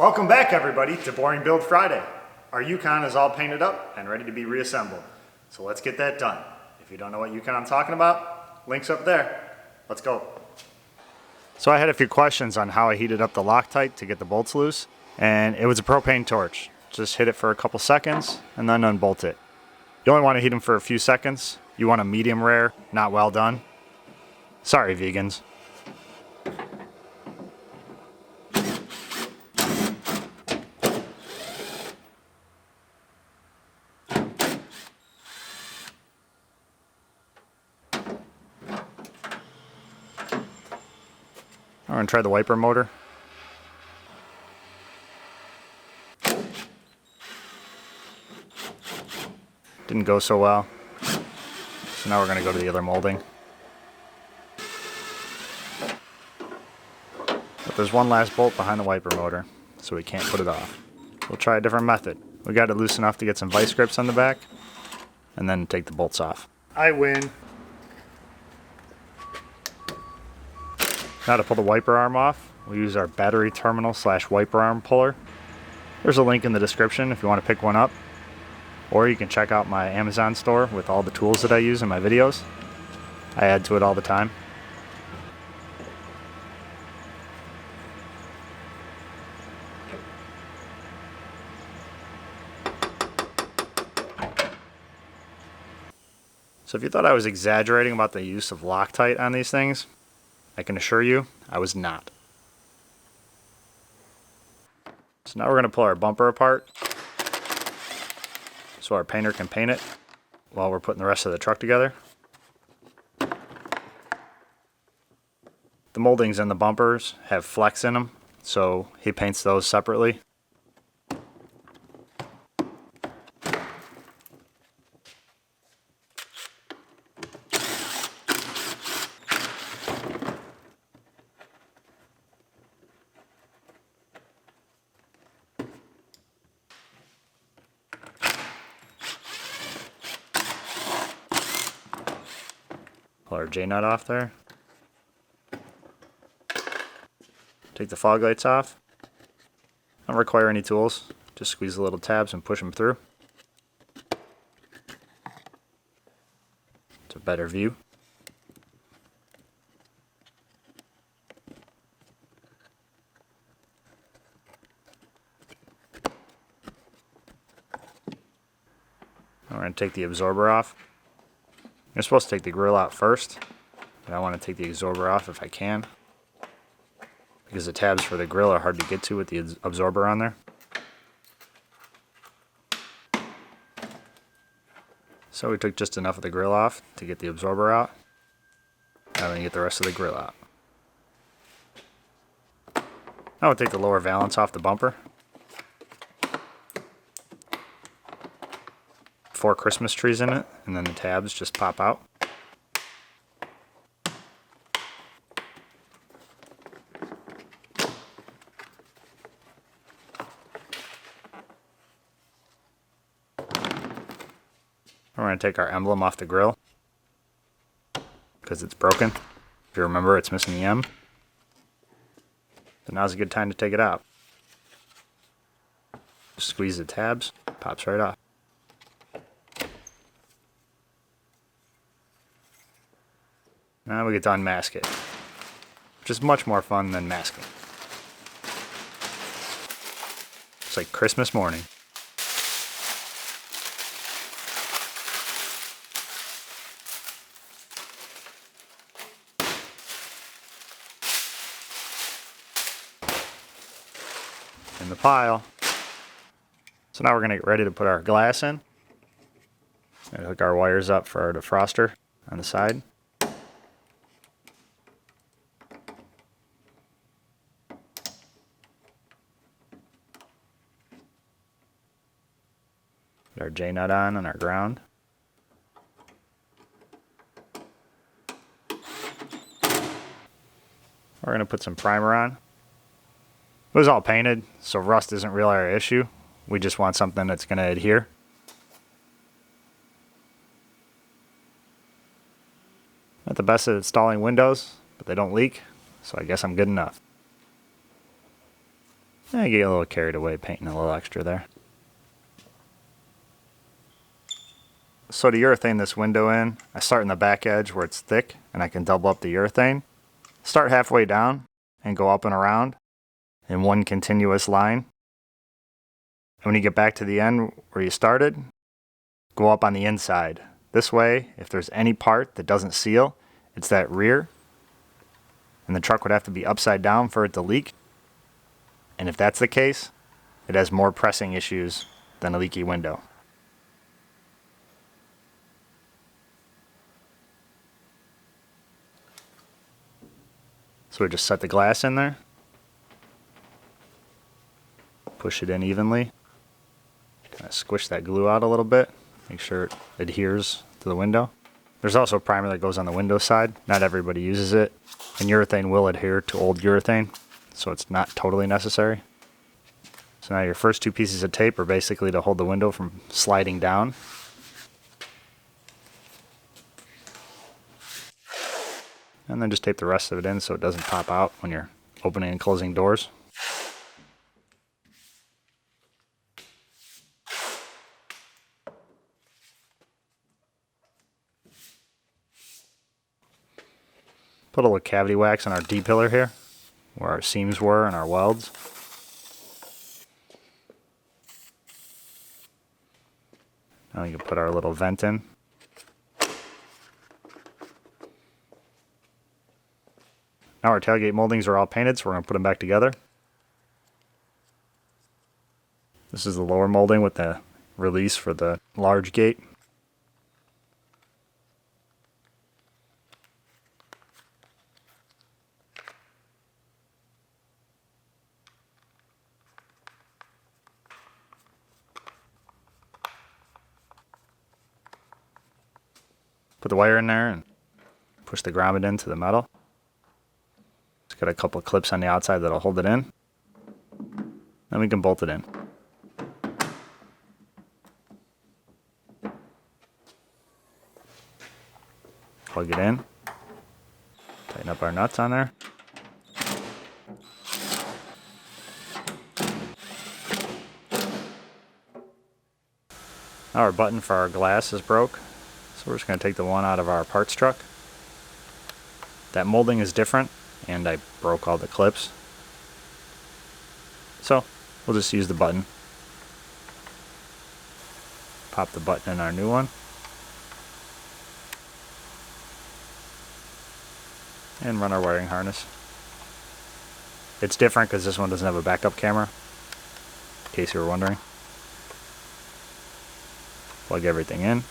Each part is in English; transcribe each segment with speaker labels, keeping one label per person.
Speaker 1: Welcome back everybody to Boring Build Friday. Our Yukon is all painted up and ready to be reassembled. So let's get that done. If you don't know what Yukon I'm talking about, link's up there. Let's go. So I had a few questions on how I heated up the Loctite to get the bolts loose, and it was a propane torch. Just hit it for a couple seconds and then unbolt it. You only want to heat them for a few seconds. You want a medium rare, not well done. Sorry vegans. I'm going to try the wiper motor. Didn't go so well. So now we're going to go to the other molding. But there's one last bolt behind the wiper motor, so we can't put it off. We'll try a different method. We got it loose enough to get some vice grips on the back, and then take the bolts off. I win. Now to pull the wiper arm off, we'll use our battery terminal / wiper arm puller. There's a link in the description if you want to pick one up. Or you can check out my Amazon store with all the tools that I use in my videos. I add to it all the time. So if you thought I was exaggerating about the use of Loctite on these things, I can assure you, I was not. So now we're going to pull our bumper apart so our painter can paint it while we're putting the rest of the truck together. The moldings in the bumpers have flecks in them, so he paints those separately. Pull our J-nut off there. Take the fog lights off. Don't require any tools. Just squeeze the little tabs and push them through. It's a better view. Now we're going to take the absorber off. You're supposed to take the grill out first, but I want to take the absorber off if I can, because the tabs for the grill are hard to get to with the absorber on there. So we took just enough of the grill off to get the absorber out. Now we're going to get the rest of the grill out. Now we'll take the lower valance off the bumper. 4 Christmas trees in it, and then the tabs just pop out. We're going to take our emblem off the grill because it's broken. If you remember, it's missing the M. So now's a good time to take it out. Just squeeze the tabs, pops right off. Now we get to unmask it, which is much more fun than masking. It's like Christmas morning. In the pile. So now we're going to get ready to put our glass in. And hook our wires up for our defroster on the side. Put our J-nut on our ground. We're going to put some primer on. It was all painted, so rust isn't really our issue. We just want something that's going to adhere. Not the best at installing windows, but they don't leak, so I guess I'm good enough. I get a little carried away painting a little extra there. So to urethane this window in, I start in the back edge where it's thick and I can double up the urethane. Start halfway down and go up and around in one continuous line. And when you get back to the end where you started, go up on the inside. This way, if there's any part that doesn't seal, it's that rear. And the truck would have to be upside down for it to leak. And if that's the case, it has more pressing issues than a leaky window. So we just set the glass in there. Push it in evenly. Kind of squish that glue out a little bit. Make sure it adheres to the window. There's also a primer that goes on the window side. Not everybody uses it. And urethane will adhere to old urethane, so it's not totally necessary. So now your first two pieces of tape are basically to hold the window from sliding down. And then just tape the rest of it in so it doesn't pop out when you're opening and closing doors. Put a little cavity wax on our D-pillar here, where our seams were and our welds. Now we can put our little vent in. Now our tailgate moldings are all painted, so we're going to put them back together. This is the lower molding with the release for the large gate. Put the wire in there and push the grommet into the metal. It's got a couple of clips on the outside that'll hold it in. Then we can bolt it in. Plug it in. Tighten up our nuts on there. Now our button for our glass is broke. So we're just going to take the one out of our parts truck. That molding is different, and I broke all the clips. So we'll just use the button. Pop the button in our new one. And run our wiring harness. It's different because this one doesn't have a backup camera, in case you were wondering. Plug everything in.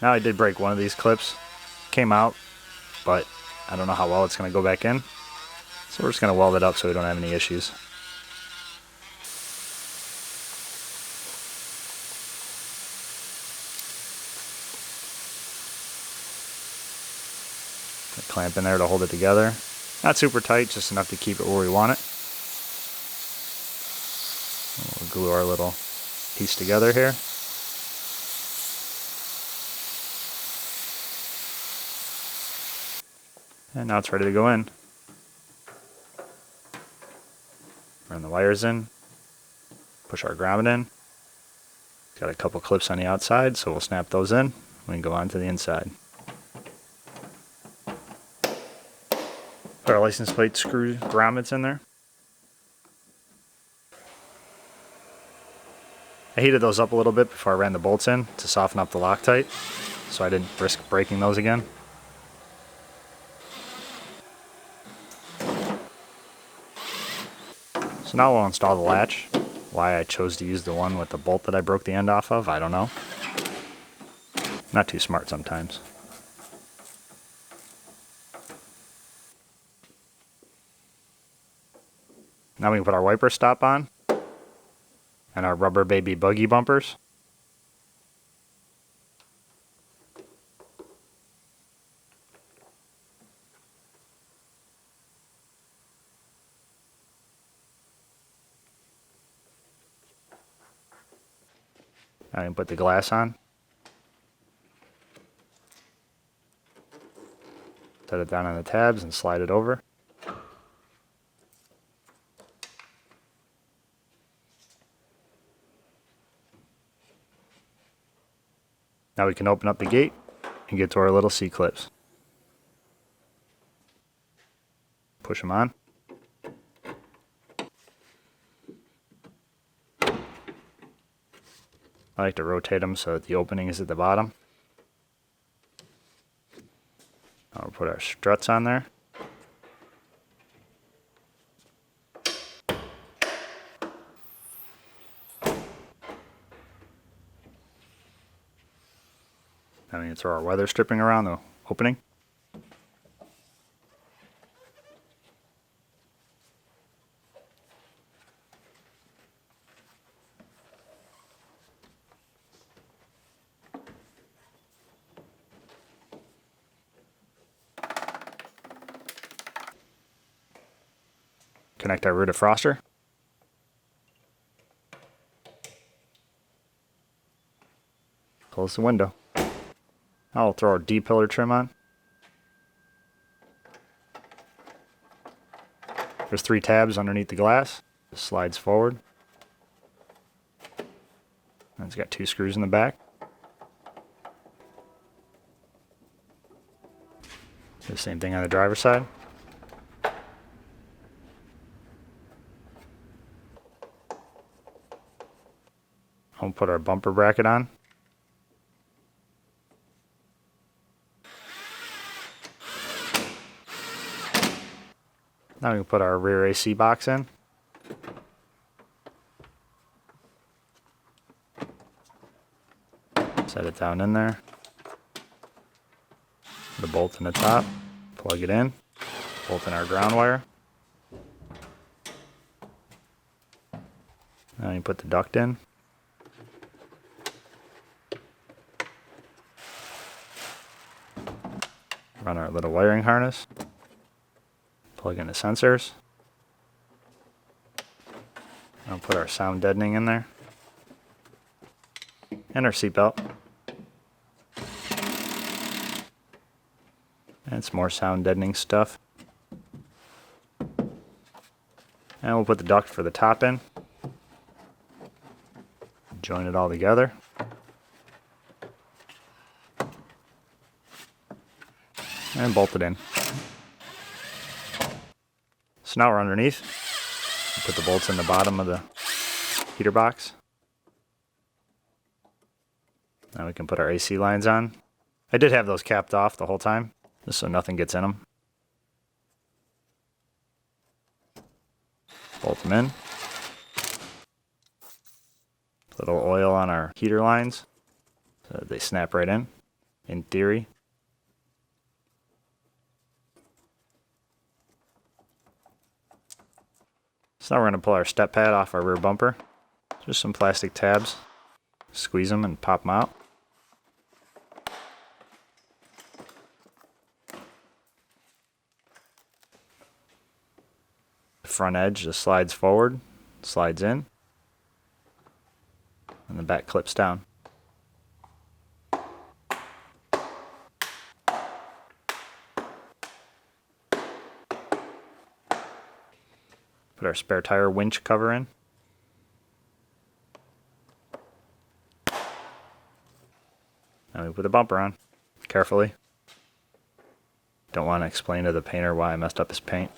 Speaker 1: Now I did break one of these clips. Came out, but I don't know how well it's going to go back in. So we're just going to weld it up so we don't have any issues. A clamp in there to hold it together. Not super tight, just enough to keep it where we want it. We'll glue our little piece together here. And now it's ready to go in. Run the wires in. Push our grommet in. Got a couple clips on the outside, so we'll snap those in. We can go on to the inside. Put our license plate screw grommets in there. I heated those up a little bit before I ran the bolts in to soften up the Loctite, so I didn't risk breaking those again. So now we'll install the latch. Why I chose to use the one with the bolt that I broke the end off of, I don't know. Not too smart sometimes. Now we can put our wiper stop on and our rubber baby buggy bumpers. I can put the glass on. Set it down on the tabs and slide it over. Now we can open up the gate and get to our little C-clips. Push them on. I like to rotate them so that the opening is at the bottom. I'll put our struts on there. Now we can throw our weather stripping around the opening. Connect our rear defroster. Close the window. I'll throw our D-pillar trim on. There's 3 tabs underneath the glass. It slides forward. And it's got 2 screws in the back. The same thing on the driver's side. I'll put our bumper bracket on. Now we can put our rear AC box in. Set it down in there. Put a bolt in the top. Plug it in. Bolt in our ground wire. Now you put the duct in. Run our little wiring harness. Plug in the sensors. I'll put our sound deadening in there. And our seatbelt. And some more sound deadening stuff. And we'll put the duct for the top in. Join it all together. And bolt it in. So now we're underneath. Put the bolts in the bottom of the heater box. Now we can put our AC lines on. I did have those capped off the whole time, just so nothing gets in them. Bolt them in. Put a little oil on our heater lines so that they snap right in theory. So now we're going to pull our step pad off our rear bumper. Just some plastic tabs. Squeeze them and pop them out. The front edge just slides forward, slides in, and the back clips down. Put our spare tire winch cover in. Now we put the bumper on, carefully. Don't want to explain to the painter why I messed up his paint.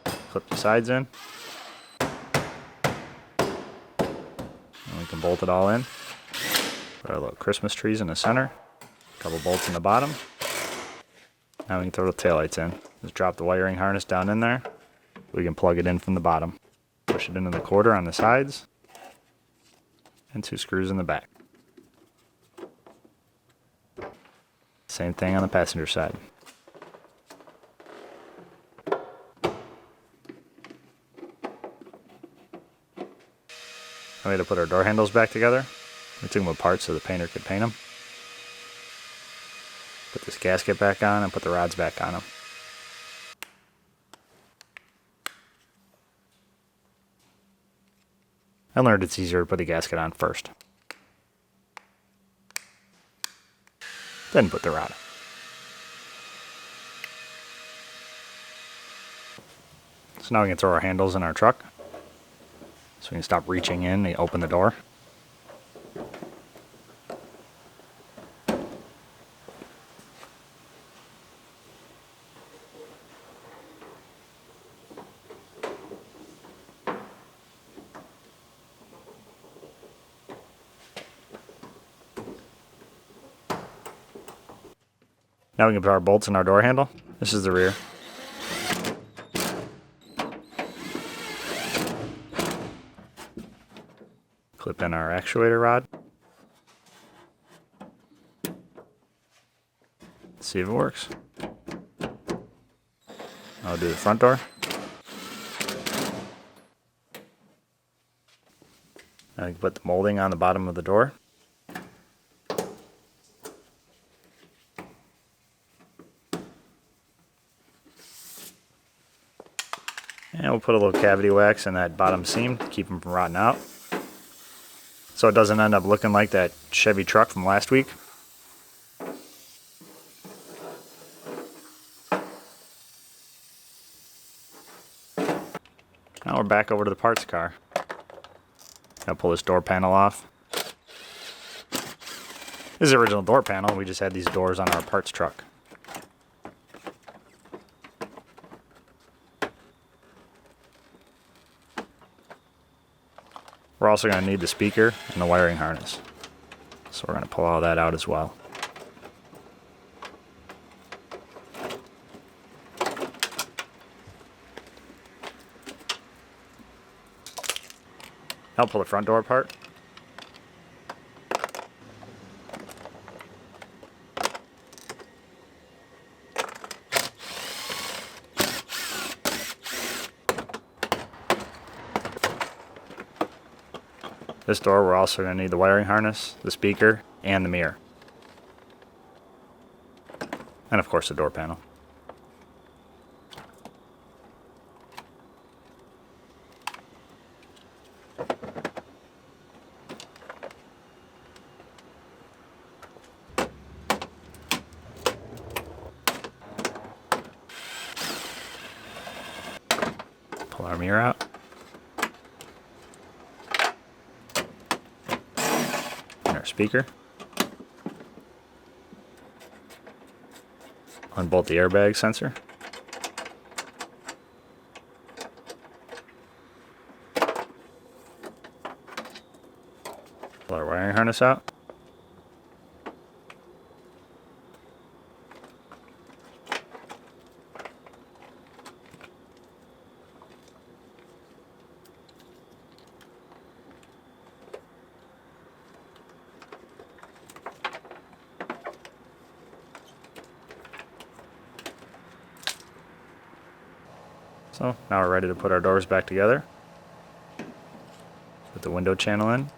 Speaker 1: Clip the sides in. And we can bolt it all in. Put our little Christmas trees in the center. A couple bolts in the bottom. Now we can throw the taillights in. Just drop the wiring harness down in there. We can plug it in from the bottom. Push it into the quarter on the sides. And 2 screws in the back. Same thing on the passenger side. We had to put our door handles back together. We took them apart so the painter could paint them. Put this gasket back on and put the rods back on them. I learned it's easier to put the gasket on first. Then put the rod. So now we can throw our handles in our truck. So we can stop reaching in and open the door. Now we can put our bolts in our door handle. This is the rear. Clip in our actuator rod. See if it works. I'll do the front door. Now you can put the molding on the bottom of the door. And we'll put a little cavity wax in that bottom seam to keep them from rotting out, so it doesn't end up looking like that Chevy truck from last week. Now we're back over to the parts car. Gotta pull this door panel off. This is the original door panel. We just had these doors on our parts truck. We're also going to need the speaker and the wiring harness. So we're going to pull all that out as well. I'll pull the front door apart. This door, we're also going to need the wiring harness, the speaker, and the mirror. And of course the door panel. Pull our mirror out. Our speaker. Unbolt the airbag sensor. Pull our wiring harness out. So now we're ready to put our doors back together. Put the window channel in.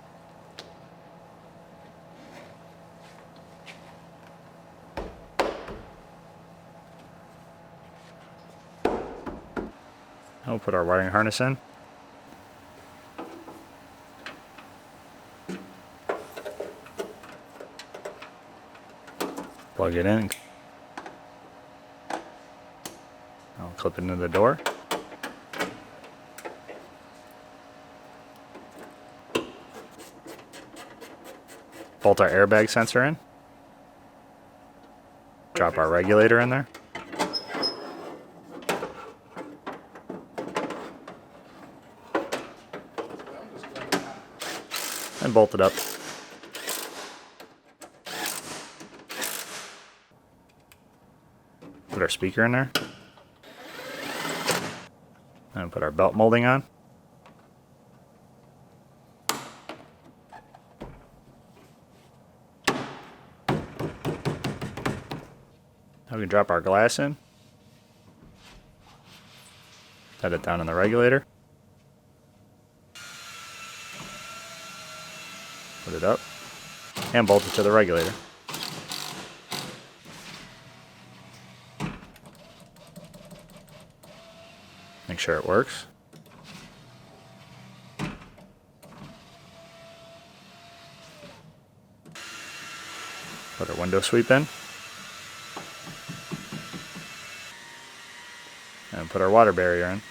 Speaker 1: Now we'll put our wiring harness in. Plug it in. I'll clip it into the door. Bolt our airbag sensor in. Drop our regulator in there. And bolt it up. Put our speaker in there. And put our belt molding on. Now we can drop our glass in. Set it down in the regulator. Put it up. And bolt it to the regulator. Make sure it works. Put our window sweep in. And put our water barrier in.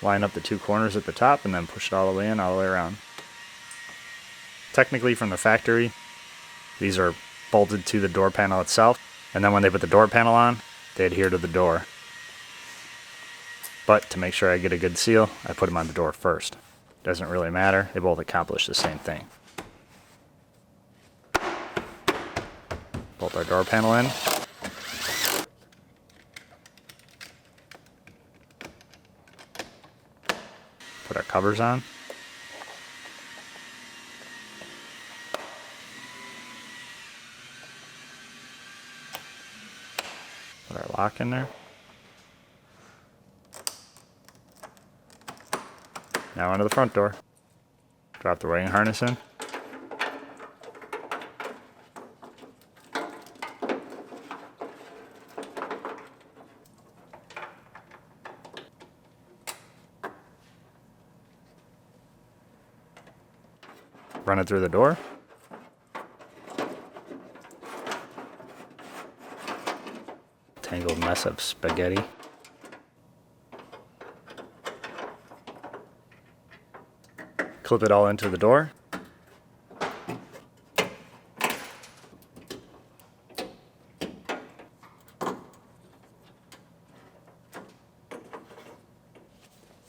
Speaker 1: Line up the two corners at the top and then push it all the way in, all the way around. Technically from the factory, these are bolted to the door panel itself, and then when they put the door panel on, they adhere to the door. But to make sure I get a good seal, I put them on the door first. Doesn't really matter, they both accomplish the same thing. Bolt our door panel in. Put our covers on. Put our lock in there. Now onto the front door. Drop the weighing harness in. Run it through the door. Tangled mess of spaghetti. Clip it all into the door.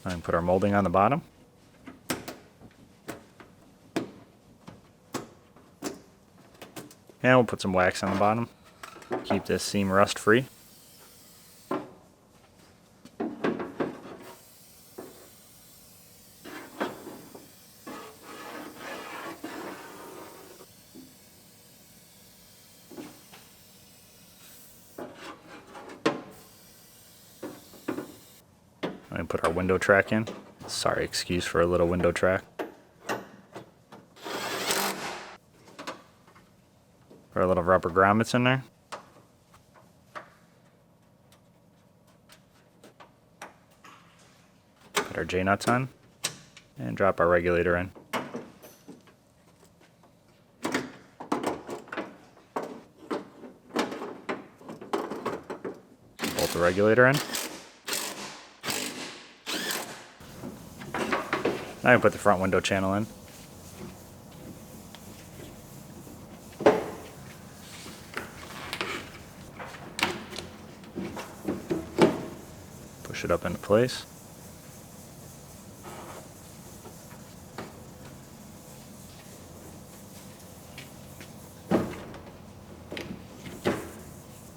Speaker 1: And put our molding on the bottom. And we'll put some wax on the bottom. Keep this seam rust free. And put our window track in. Sorry, excuse for a little window track. Put our little rubber grommets in there. Put our J-nuts on. And drop our regulator in. Bolt the regulator in. Now we put the front window channel in. Push it up into place.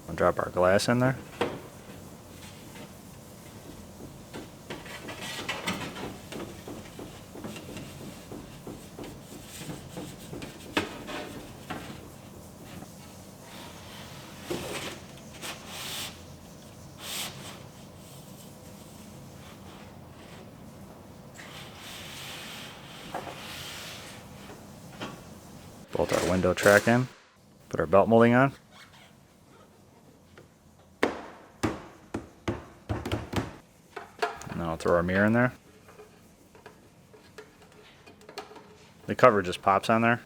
Speaker 1: We'll drop our glass in there. Bolt our window track in. Put our belt molding on. And then I'll throw our mirror in there. The cover just pops on there.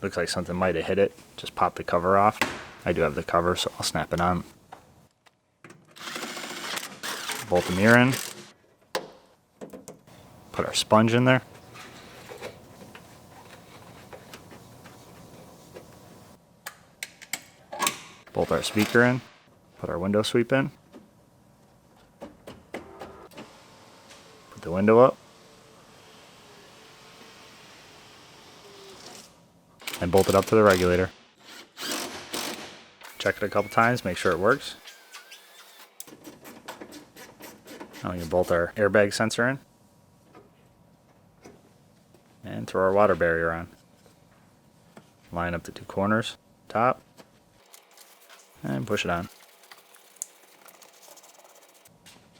Speaker 1: Looks like something might have hit it. Just pop the cover off. I do have the cover, so I'll snap it on. Bolt the mirror in. Put our sponge in there. Bolt our speaker in, put our window sweep in, put the window up, and bolt it up to the regulator. Check it a couple times, make sure it works. Now we can bolt our airbag sensor in, and throw our water barrier on. Line up the two corners, top, and push it on.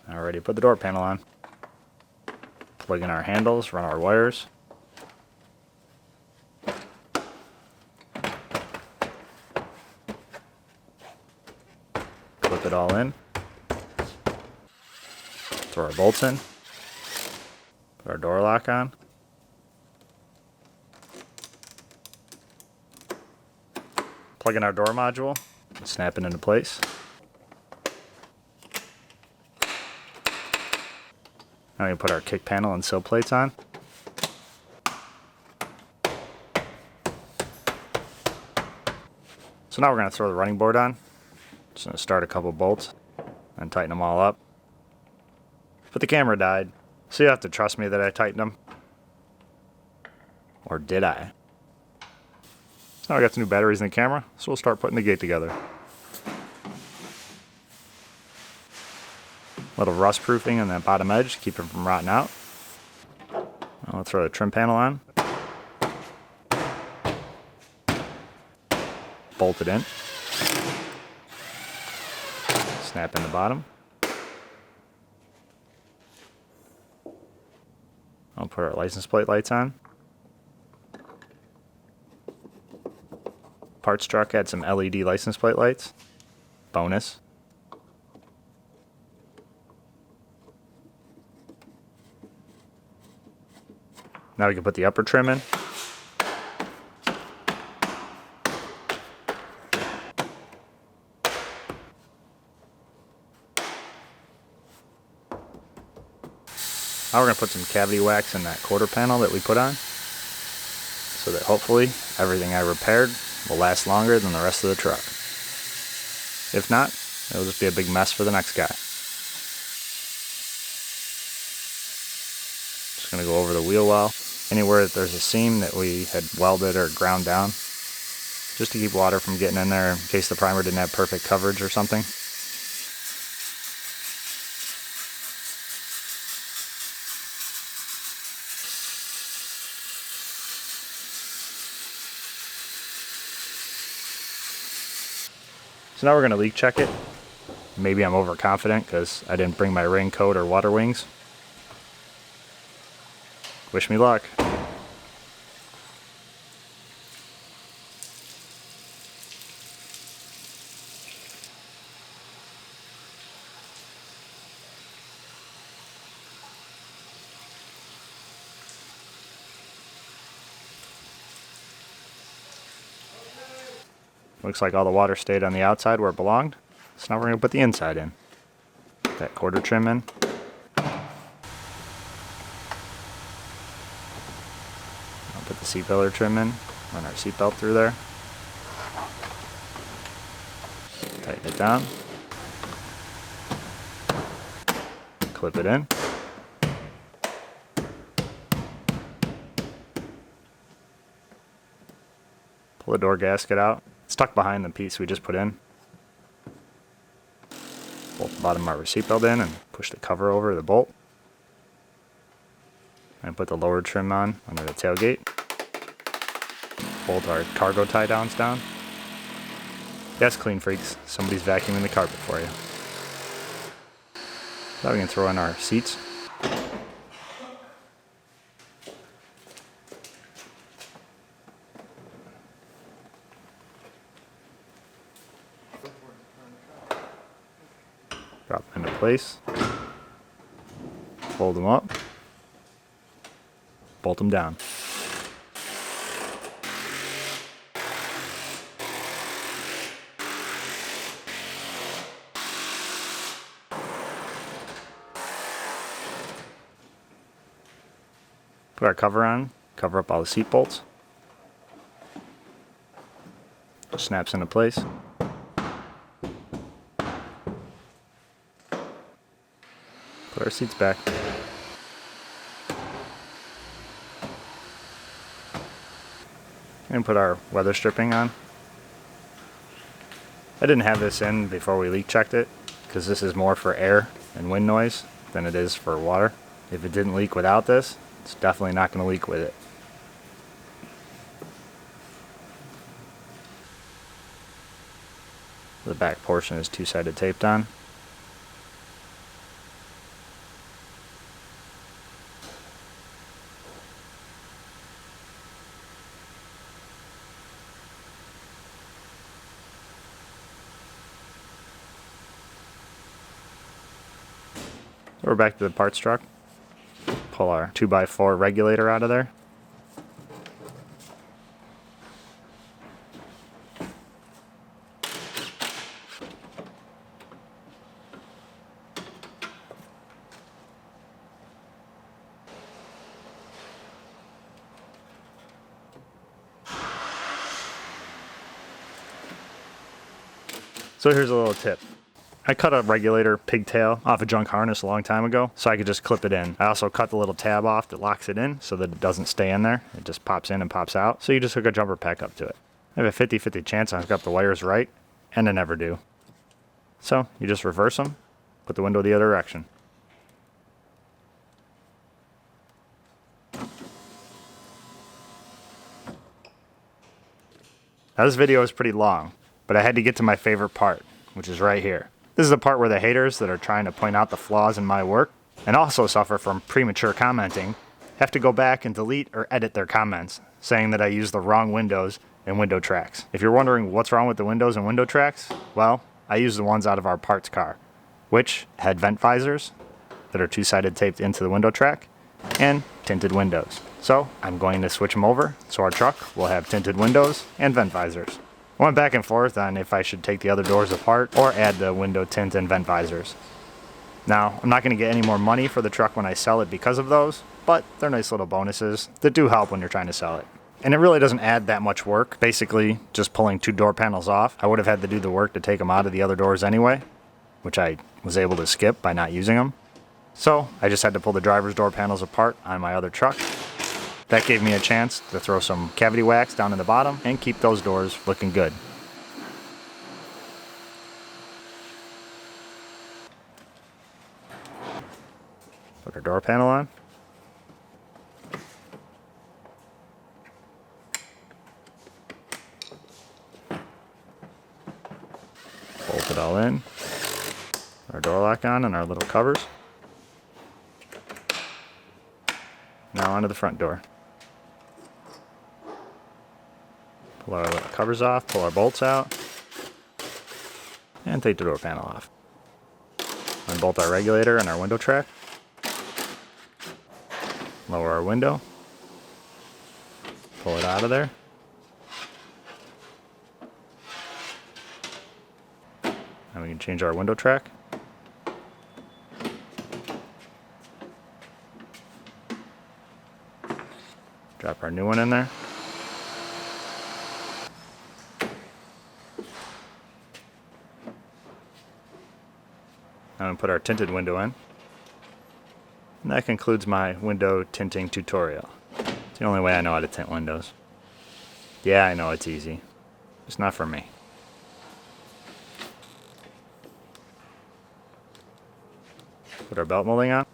Speaker 1: Already put the door panel on. Plug in our handles, run our wires. Clip it all in. Throw our bolts in. Put our door lock on. Plug in our door module. Snap it into place. Now we put our kick panel and sill plates on. So now we're going to throw the running board on. Just going to start a couple bolts and tighten them all up. But the camera died, so you have to trust me that I tightened them. Or did I? So now I got some new batteries in the camera, so we'll start putting the gate together. A little rust proofing on that bottom edge to keep it from rotting out. I'll throw the trim panel on. Bolt it in. Snap in the bottom. I'll put our license plate lights on. Parts truck had some LED license plate lights. Bonus. Now we can put the upper trim in. Now we're going to put some cavity wax in that quarter panel that we put on, so that hopefully everything I repaired will last longer than the rest of the truck. If not, it'll just be a big mess for the next guy. Just going to go over the wheel well. Anywhere that there's a seam that we had welded or ground down, just to keep water from getting in there in case the primer didn't have perfect coverage or something. So now we're going to leak check it. Maybe I'm overconfident because I didn't bring my raincoat or water wings. Wish me luck. Looks like all the water stayed on the outside where it belonged. So now we're going to put the inside in. Put that quarter trim in. I'll put the seat pillar trim in. Run our seat belt through there. Tighten it down. Clip it in. Pull the door gasket out. It's tucked behind the piece we just put in. Bolt the bottom of our seat belt in and push the cover over the bolt. And put the lower trim on under the tailgate. Bolt our cargo tie downs down. Yes, clean freaks, somebody's vacuuming the carpet for you. Now we can throw in our seats. Drop them into place. Fold them up. Bolt them down. Put our cover on, cover up all the seat bolts. Snaps into place. Put our seats back. And put our weather stripping on. I didn't have this in before we leak checked it, because this is more for air and wind noise than it is for water. If it didn't leak without this, it's definitely not going to leak with it. The back portion is two-sided taped on. We're back to the parts truck. Pull our 2x4 regulator out of there. So here's a little tip. I cut a regulator pigtail off a junk harness a long time ago, so I could just clip it in. I also cut the little tab off that locks it in so that it doesn't stay in there. It just pops in and pops out. So you just hook a jumper pack up to it. I have a 50-50 chance I hook up the wires right, and I never do. So you just reverse them, put the window the other direction. Now this video is pretty long, but I had to get to my favorite part, which is right here. This is the part where the haters that are trying to point out the flaws in my work and also suffer from premature commenting have to go back and delete or edit their comments, saying that I use the wrong windows and window tracks. If you're wondering what's wrong with the windows and window tracks, well, I use the ones out of our parts car, which had vent visors that are two-sided taped into the window track and tinted windows. So I'm going to switch them over so our truck will have tinted windows and vent visors. I went back and forth on if I should take the other doors apart or add the window tint and vent visors. Now, I'm not going to get any more money for the truck when I sell it because of those, but they're nice little bonuses that do help when you're trying to sell it. And it really doesn't add that much work. Basically, just pulling 2 door panels off. I would have had to do the work to take them out of the other doors anyway, which I was able to skip by not using them. So I just had to pull the driver's door panels apart on my other truck. That gave me a chance to throw some cavity wax down in the bottom and keep those doors looking good. Put our door panel on. Bolt it all in. Our door lock on and our little covers. Now onto the front door. Pull our little covers off, pull our bolts out, and take the door panel off. Unbolt our regulator and our window track. Lower our window. Pull it out of there. And we can change our window track. Drop our new one in there. I'm going to put our tinted window in. And that concludes my window tinting tutorial. It's the only way I know how to tint windows. Yeah, I know it's easy. Just not for me. Put our belt molding on.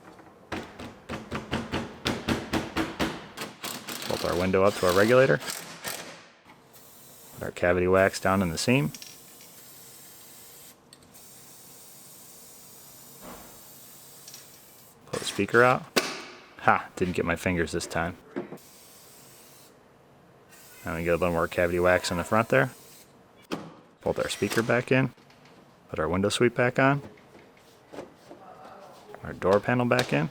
Speaker 1: Bolt our window up to our regulator. Put our cavity wax down in the seam. Pull the speaker out. Ha! Didn't get my fingers this time. Now we get a little more cavity wax in the front there. Bolt our speaker back in. Put our window sweep back on. Our door panel back in.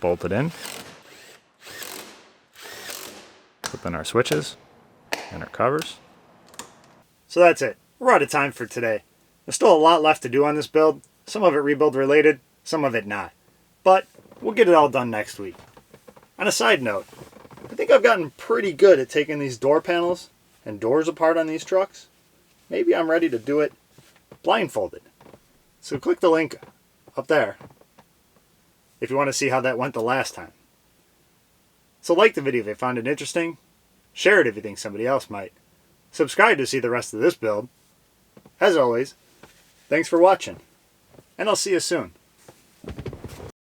Speaker 1: Bolt it in. Put in our switches and our covers. So that's it. We're out of time for today. There's still a lot left to do on this build. Some of it rebuild related, some of it not. But we'll get it all done next week. On a side note, I think I've gotten pretty good at taking these door panels and doors apart on these trucks. Maybe I'm ready to do it blindfolded. So click the link up there if you want to see how that went the last time. So like the video if you found it interesting. Share it if you think somebody else might. Subscribe to see the rest of this build. As always, thanks for watching, and I'll see you soon.